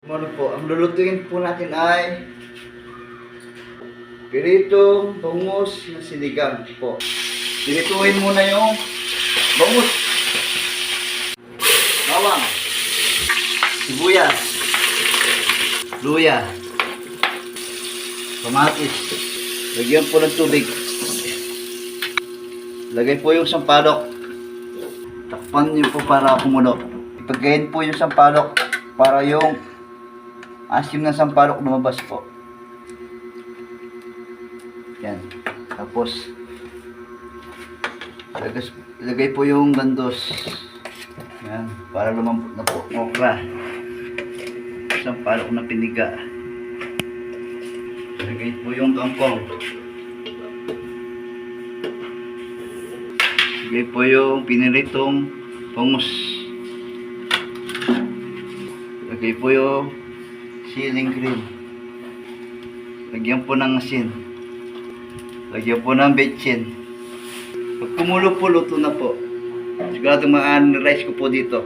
Ano po, ang lulutuin po natin ay piritong bangus na sinigang po. Pirituin muna yung bangus, bawang, sibuyas, luya, kamatis. Lagyan po ng tubig. Lagay po yung sampalok. Takpan niyo po para kumulo. Ipagayin po yung sampalok para yung asim ng sampalok lumabas po. Yan. Tapos lagay po yung gandos. Yan. Para lumambot na po. Okra. Sampalok na piniga. Lagay po yung kangkong. Lagay po yung piniritong bangus. Lagay po yung siling cream. Lagyan po ng asin. Lagyan po ng betchin. Pag kumulo po, luto na po. Sigurado maan rice ko po dito.